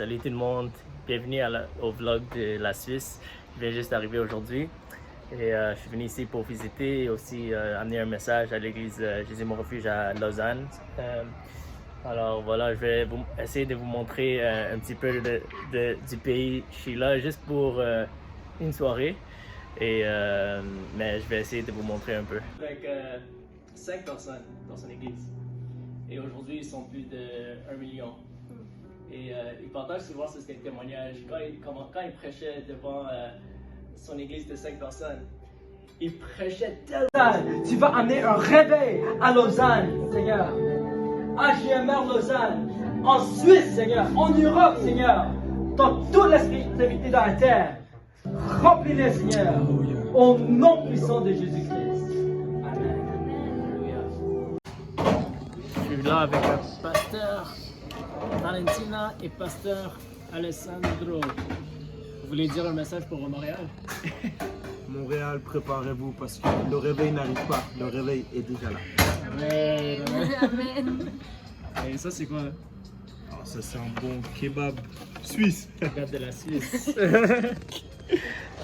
Salut tout le monde, bienvenue au vlog de la Suisse. Je viens juste d'arriver aujourd'hui et je suis venu ici pour visiter et aussi amener un message à l'église Jésus-Mon-Refuge à Lausanne. Alors voilà, je vais essayer de vous montrer un petit peu du pays. Je suis là juste pour une soirée, mais je vais essayer de vous montrer un peu. Avec 5 personnes dans son église et aujourd'hui ils sont plus de 1 million. Et il partage souvent ce témoignage. Quand il prêchait devant son église de 5 personnes, il prêchait tellement. Tu vas amener un réveil à Lausanne, Seigneur. À GMR Lausanne, en Suisse, Seigneur, en Europe, Seigneur, dans toute la spiritualité de la terre. Remplis-les, Seigneur, au nom puissant de Jésus-Christ. Amen. Je suis là avec le pasteur Valentina et pasteur Alessandro. Vous voulez dire un message pour Montréal? Montréal, préparez-vous parce que le réveil n'arrive pas, le réveil est déjà là. Amen. Amen. Et ça c'est quoi? Oh, ça c'est un bon kebab suisse. Kebab de la Suisse.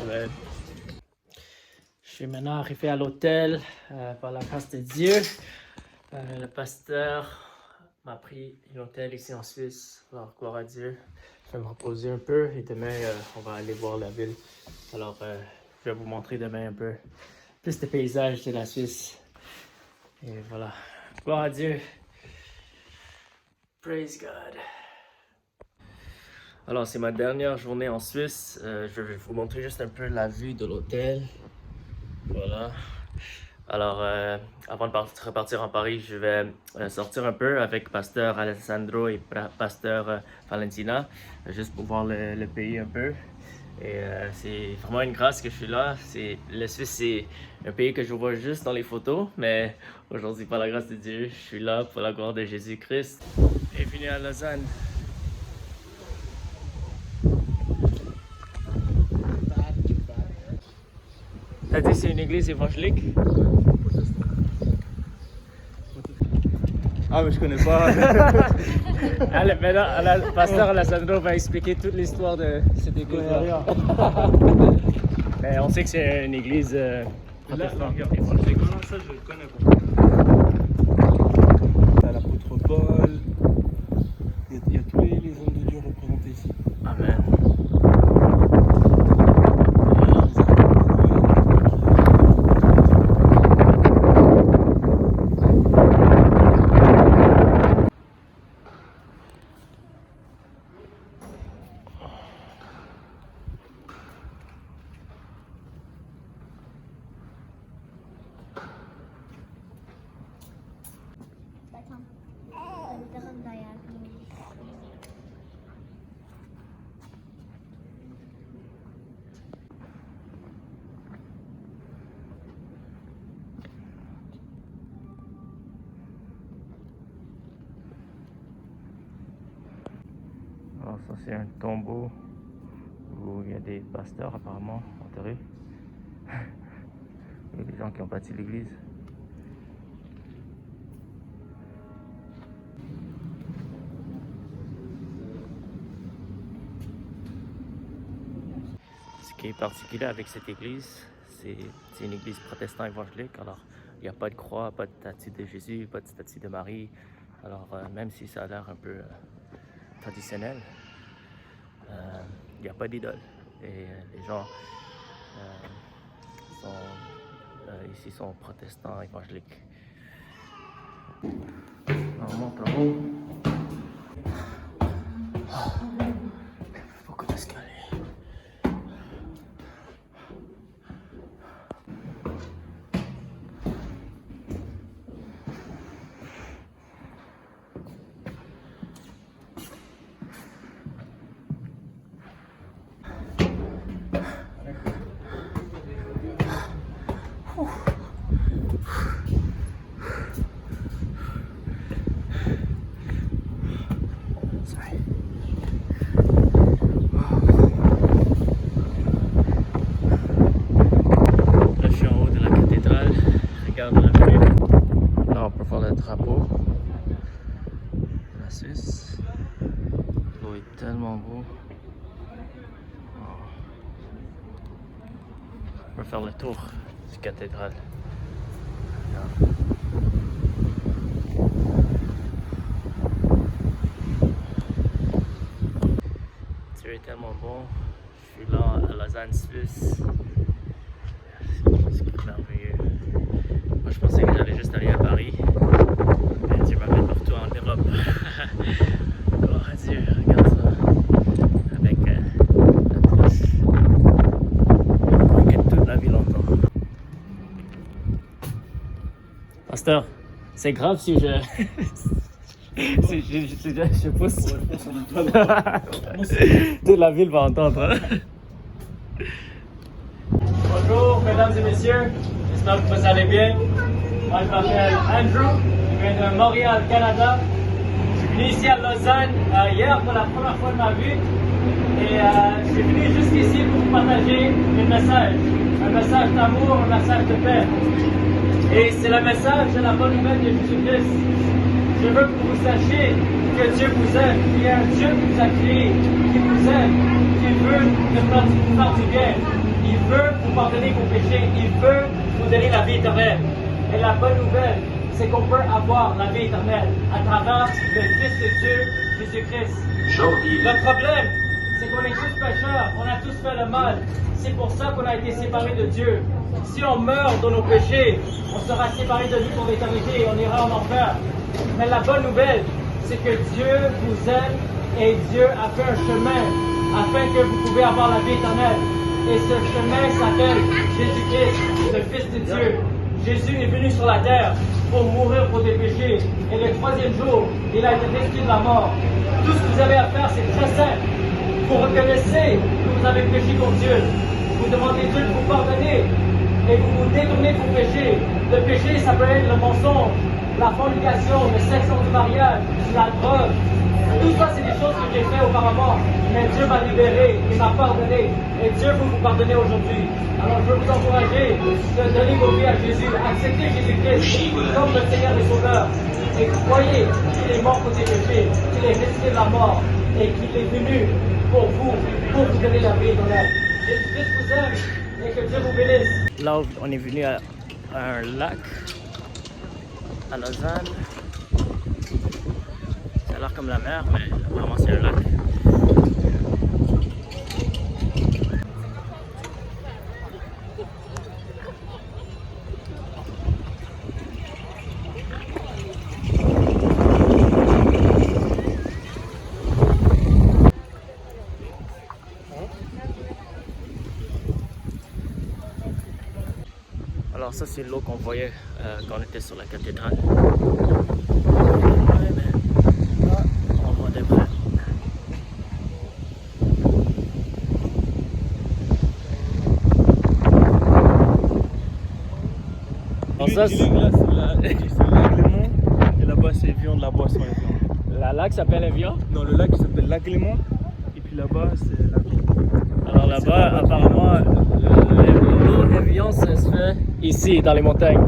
Amen. Je suis maintenant arrivé à l'hôtel par la grâce de Dieu. Le pasteur m'a pris un hôtel ici en Suisse. Alors, gloire à Dieu. Je vais me reposer un peu et demain, on va aller voir la ville. Alors, je vais vous montrer demain un peu plus de paysages de la Suisse. Et voilà. Gloire à Dieu. Praise God. Alors, c'est ma dernière journée en Suisse. Je vais vous montrer juste un peu la vue de l'hôtel. Voilà. Alors, avant de repartir en Paris, je vais sortir un peu avec pasteur Alessandro et pasteur Valentina, juste pour voir le pays un peu. Et c'est vraiment une grâce que je suis là. Le Suisse, c'est un pays que je vois juste dans les photos, mais aujourd'hui, par la grâce de Dieu, je suis là pour la gloire de Jésus-Christ. Bienvenue à Lausanne. T'as dit c'est une église évangélique? Ah mais je connais pas. Allez, maintenant, le pasteur Alessandro va expliquer toute l'histoire de cette église-là. Mais on sait que c'est une église protestante. Évangélique, non, ça je le connais pas. T'as l'apôtre Paul, il y a tous les hommes de Dieu représentés ici. Amen. Alors ça c'est un tombeau où il y a des pasteurs apparemment enterrés. Il y a des gens qui ont bâti l'église. Ce qui est particulier avec cette église, c'est une église protestante évangélique. Alors il n'y a pas de croix, pas de statue de Jésus, pas de statue de Marie. Alors même si ça a l'air un peu traditionnel, il n'y a pas d'idole et les gens ici sont protestants évangéliques. On monte en haut. Beaucoup d'escaliers. drapeau de la Suisse. L'eau est Tellement beau. On va faire le tour du cathédrale. Regarde. Dieu est tellement bon. Je suis là à Lausanne, Suisse. C'est merveilleux. Moi, je pensais que j'allais juste aller à Paris. Mais Dieu m'amène partout en Europe. Gloire à Dieu, regarde ça. Avec la cloche. Pour que toute la ville entend. Pasteur, c'est grave si je. Je pousse. Toute la ville va entendre. Hein? Bonjour, mesdames et messieurs. J'espère que vous allez bien. Moi, je m'appelle Andrew. Je viens de Montréal, Canada. Je suis venu ici à Lausanne hier pour la première fois de ma vie. Et je suis venu jusqu'ici pour vous partager un message d'amour, un message de paix. Et c'est le message de la bonne nouvelle de Jésus-Christ. Je veux que vous sachiez que Dieu vous aime, qu'il y a un Dieu qui vous a créé, qui vous aime, qui veut vous faire du bien. Il veut vous pardonner vos péchés, il veut vous donner la vie éternelle. Et la bonne nouvelle, c'est qu'on peut avoir la vie éternelle à travers le Fils de Dieu, Jésus-Christ. Le problème, c'est qu'on est tous pécheurs, on a tous fait le mal. C'est pour ça qu'on a été séparés de Dieu. Si on meurt dans nos péchés, on sera séparés de lui pour l'éternité et on ira en enfer. Mais la bonne nouvelle, c'est que Dieu vous aime et Dieu a fait un chemin afin que vous pouvez avoir la vie éternelle. Et ce chemin s'appelle Jésus-Christ, le Fils de Dieu. Jésus est venu sur la terre pour mourir pour des péchés. Et le troisième jour, il a été ressuscité de la mort. Tout ce que vous avez à faire, c'est très simple. Vous reconnaissez que vous avez péché contre Dieu. Vous demandez Dieu de vous pardonner et vous vous détournez de vos péchés. Le péché, ça peut être le mensonge, la fornication, le sexe hors du mariage, la drogue. Tout ça, c'est des choses que j'ai fait auparavant. Mais Dieu m'a libéré, il m'a pardonné. Et Dieu veut vous pardonner aujourd'hui. Alors je veux vous encourager de donner vos vies à Jésus. Acceptez Jésus-Christ comme le Seigneur et Sauveur. Et croyez qu'il est mort pour tes péchés, qu'il est ressuscité de la mort et qu'il est venu pour vous donner la vie éternelle. Jésus-Christ vous aime et que Dieu vous bénisse. Là, on est venu à un lac à Lausanne. Ça a l'air comme la mer, mais vraiment c'est un lac. Alors ça c'est l'eau qu'on voyait quand on était sur la cathédrale. On voit des vrais. Alors ça c'est là, c'est lac Léman et là-bas c'est Evian de la boisson Evian. la lac s'appelle Evian. Non, le lac il s'appelle lac Léman et puis là-bas c'est la ville. Alors là-bas apparemment l'eau Evian ça se fait ici dans les montagnes.